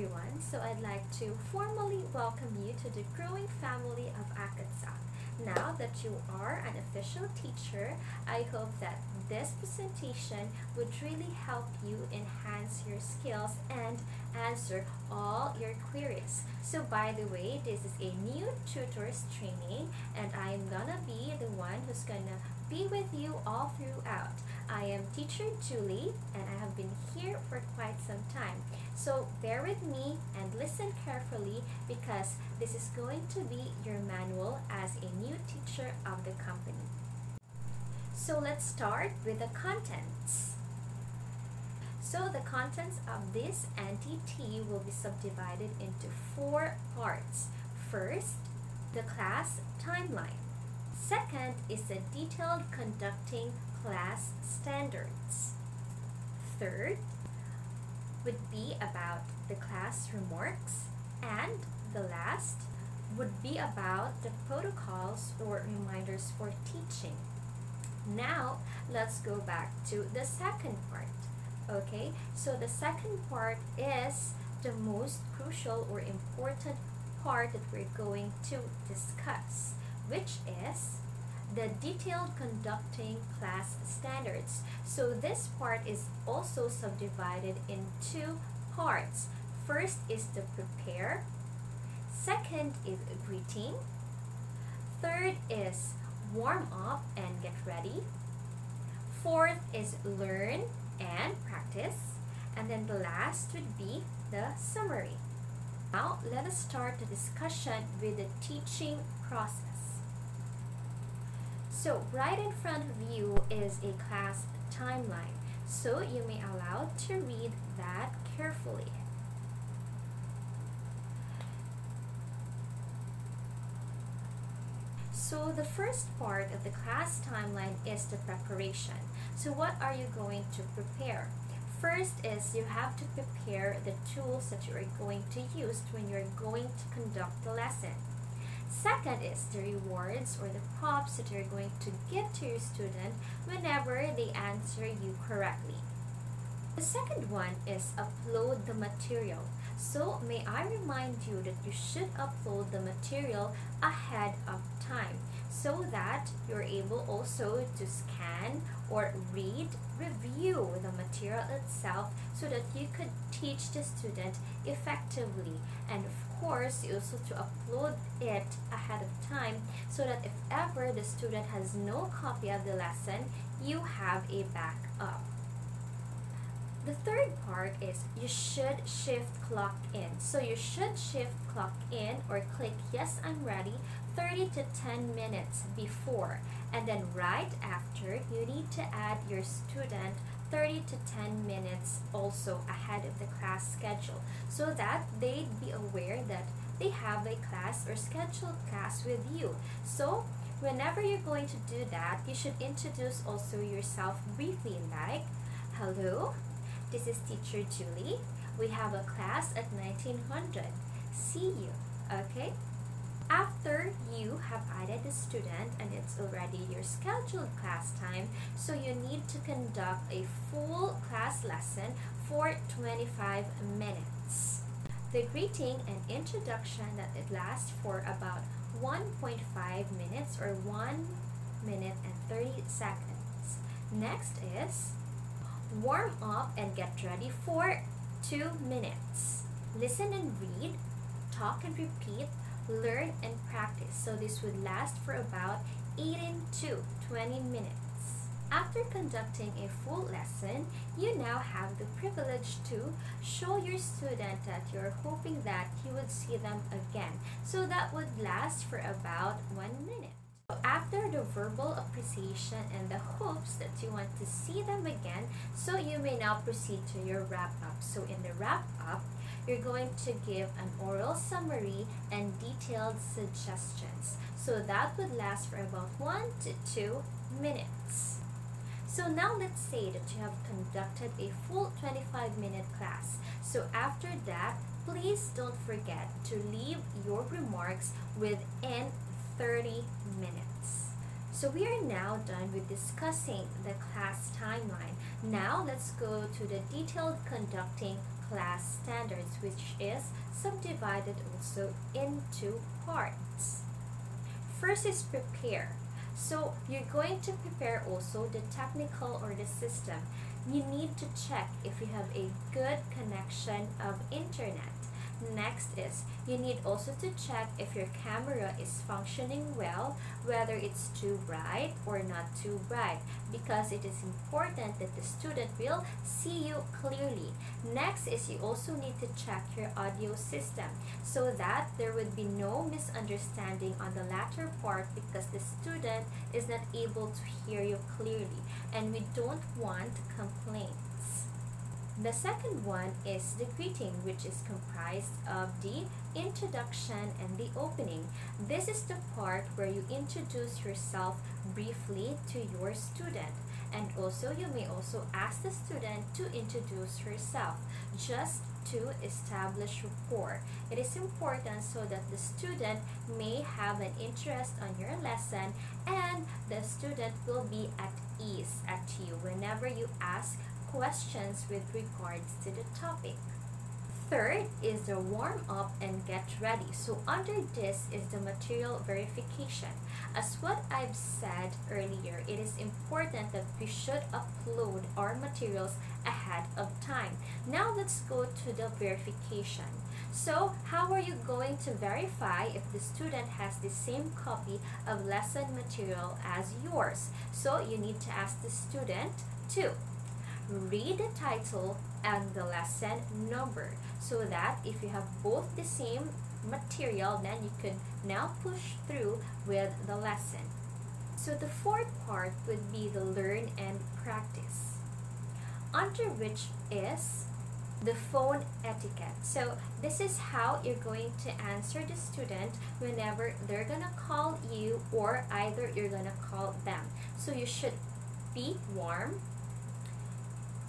everyone. So I'd like to formally welcome you to the growing family of ACADSOC. Now that you are an official teacher, I hope that this presentation would really help you enhance your skills and answer all your queries. So by the way, this is a new tutors training and I'm gonna be the one who's gonna be with you all throughout. I am teacher Julie and I have been here for quite some time. So bear with me and listen carefully because this is going to be your manual as a new teacher of the company. So let's start with the contents. So the contents of this NTT will be subdivided into 4 parts. First, the class timeline. Second is the detailed conducting class standards. Third would be about the class remarks, and the last would be about the protocols or reminders for teaching. Now let's go back to the second part. Okay, so the second part is the most crucial or important part that we're going to discuss, which is the detailed conducting class standards. So this part is also subdivided in 2 parts. First is the prepare, second is greeting, third is warm up and get ready, fourth is learn and practice, and then the last would be the summary. Now let us start the discussion with the teaching process. So right in front of you is a class timeline, so you may allow to read that carefully. So the first part of the class timeline is the preparation. So what are you going to prepare? First is you have to prepare the tools that you are going to use when you're going to conduct the lesson. Second is the rewards or the props that you're going to give to your student whenever they answer you correctly. The second one is upload the material. So may I remind you that you should upload the material ahead of time so that you're able also to scan or read, review the material itself so that you could teach the student effectively. And of course, you also to upload it ahead of time so that if ever the student has no copy of the lesson, you have a backup. The third part is you should shift clock in. So you should shift clock in or click yes I'm ready 30 to 10 minutes before, and then right after you need to add your student 30 to 10 minutes also ahead of the class schedule so that they'd be aware that they have a class or scheduled class with you. So whenever you're going to do that, you should introduce also yourself briefly like, hello, this is teacher Julie. We have a class at 1900. See you. Okay? After you have added the student and it's already your scheduled class time, so you need to conduct a full class lesson for 25 minutes. The greeting and introduction that it lasts for about 1.5 minutes or 1 minute and 30 seconds. Next is warm up and get ready for 2 minutes. Listen and read, talk and repeat, learn and practice. So this would last for about 18 to 20 minutes. After conducting a full lesson, you now have the privilege to show your student that you're hoping that you would see them again. So that would last for about 1 minute. After the verbal appreciation and the hopes that you want to see them again, so you may now proceed to your wrap-up. So in the wrap-up, you're going to give an oral summary and detailed suggestions. So that would last for about 1 to 2 minutes. So now let's say that you have conducted a full 25-minute class. So after that, please don't forget to leave your remarks within 30 minutes. So we are now done with discussing the class timeline. Now let's go to the detailed conducting class standards, which is subdivided also into parts. First is prepare. So you're going to prepare also the technical or the system. You need to check if you have a good connection of internet. Next is you need also to check if your camera is functioning well, whether it's too bright or not too bright, because it is important that the student will see you clearly. Next is you also need to check your audio system so that there would be no misunderstanding on the latter part, because the student is not able to hear you clearly and we don't want complaints. The second one is the greeting, which is comprised of the introduction and the opening. This is the part where you introduce yourself briefly to your student, and also you may also ask the student to introduce herself just to establish rapport. It is important so that the student may have an interest on your lesson and the student will be at ease at you whenever you ask questions with regards to the topic. Third is the warm up and get ready. So under this is the material verification. As what I've said earlier, it is important that we should upload our materials ahead of time. Now let's go to the verification. So how are you going to verify if the student has the same copy of lesson material as yours? So you need to ask the student to read the title and the lesson number, so that if you have both the same material, then you can now push through with the lesson. So the fourth part would be the learn and practice, under which is the phone etiquette. So this is how you're going to answer the student whenever they're gonna call you or either you're gonna call them. So you should be warm,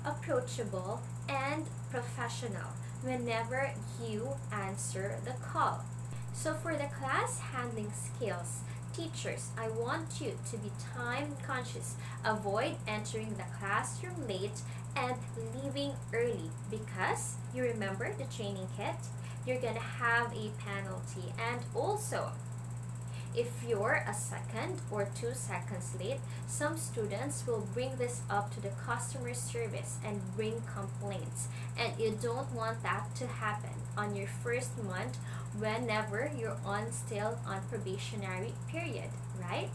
approachable, and professional whenever you answer the call. So for the class handling skills, teachers, I want you to be time conscious. Avoid entering the classroom late and leaving early, because you remember the training kit, you're gonna have a penalty. And also, if you're a second or 2 seconds late, some students will bring this up to the customer service and bring complaints. And you don't want that to happen on your first month whenever you're still on probationary period, right?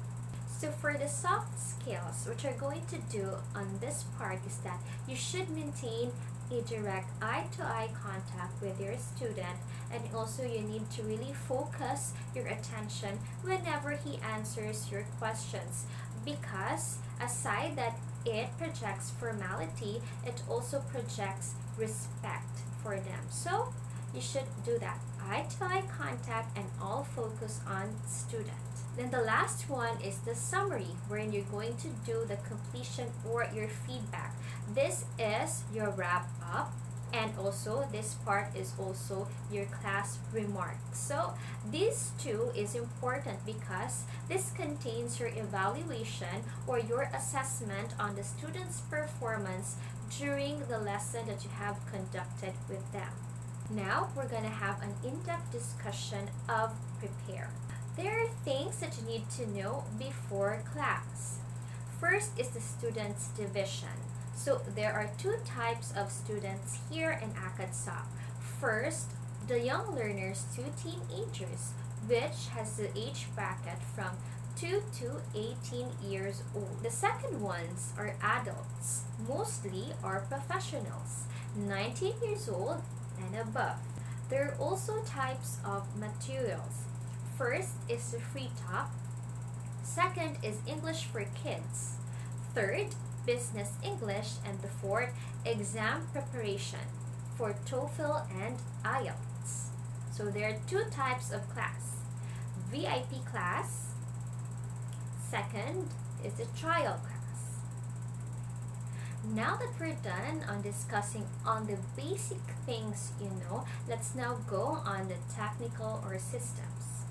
So for the soft skills, what you're going to do on this part is that you should maintain a direct eye-to-eye contact with your student, and also you need to really focus your attention whenever he answers your questions, because aside that it projects formality, it also projects respect for them. So you should do that eye-to-eye contact and all focus on student. Then the last one is the summary, wherein you're going to do the completion or your feedback. This is your wrap up, and also this part is also your class remarks. So these two is important because this contains your evaluation or your assessment on the student's performance during the lesson that you have conducted with them. Now we're going to have an in-depth discussion of prepare. There are things that you need to know before class. First is the students division. So there are 2 types of students here in ACADSOC. First, the young learners to teenagers, which has the age bracket from 2 to 18 years old. The second ones are adults, mostly are professionals, 19 years old and above. There are also types of materials. First is the free talk. Second is English for kids. Third, business English. And the fourth, exam preparation for TOEFL and IELTS. So there are 2 types of class. VIP class. Second is the trial class. Now that we're done on discussing on the basic things you know, let's now go on the technical or systems.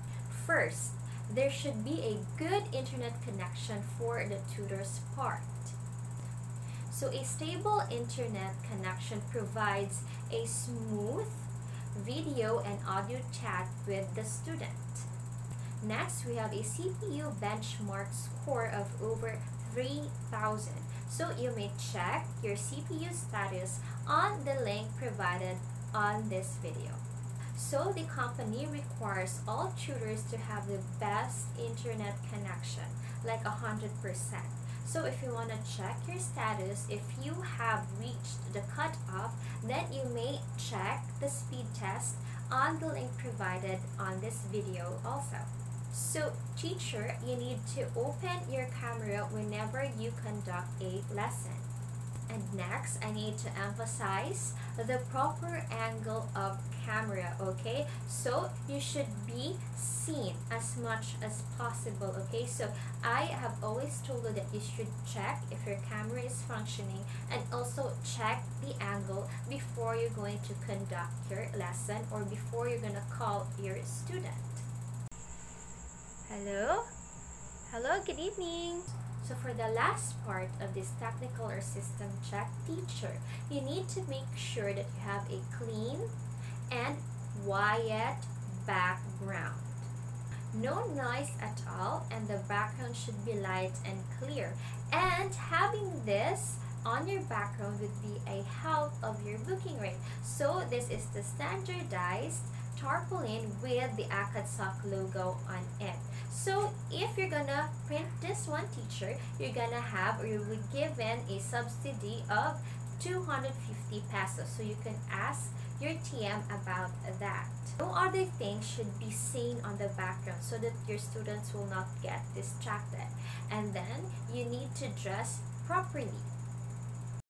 First, there should be a good internet connection for the tutor's part. So a stable internet connection provides a smooth video and audio chat with the student. Next, we have a CPU benchmark score of over 3,000. So you may check your CPU status on the link provided on this video. So the company requires all tutors to have the best internet connection, like 100%. So if you want to check your status, if you have reached the cutoff, then you may check the speed test on the link provided on this video also. So teacher, you need to open your camera whenever you conduct a lesson. And next, I need to emphasize the proper angle of camera, okay? So you should be seen as much as possible, okay? So I have always told you that you should check if your camera is functioning and also check the angle before you're going to conduct your lesson or before you're going to call your student. Hello? Hello, good evening. So for the last part of this technical or system check, teacher, you need to make sure that you have a clean and quiet background. No noise at all, and the background should be light and clear. And having this on your background would be a help of your booking rate. So this is the standardized tarpaulin with the ACADSOC logo on it. So if you're gonna print this one, teacher, you're gonna have or you'll be given a subsidy of 250 pesos. So you can ask your TM about that. No other things should be seen on the background so that your students will not get distracted. And then you need to dress properly.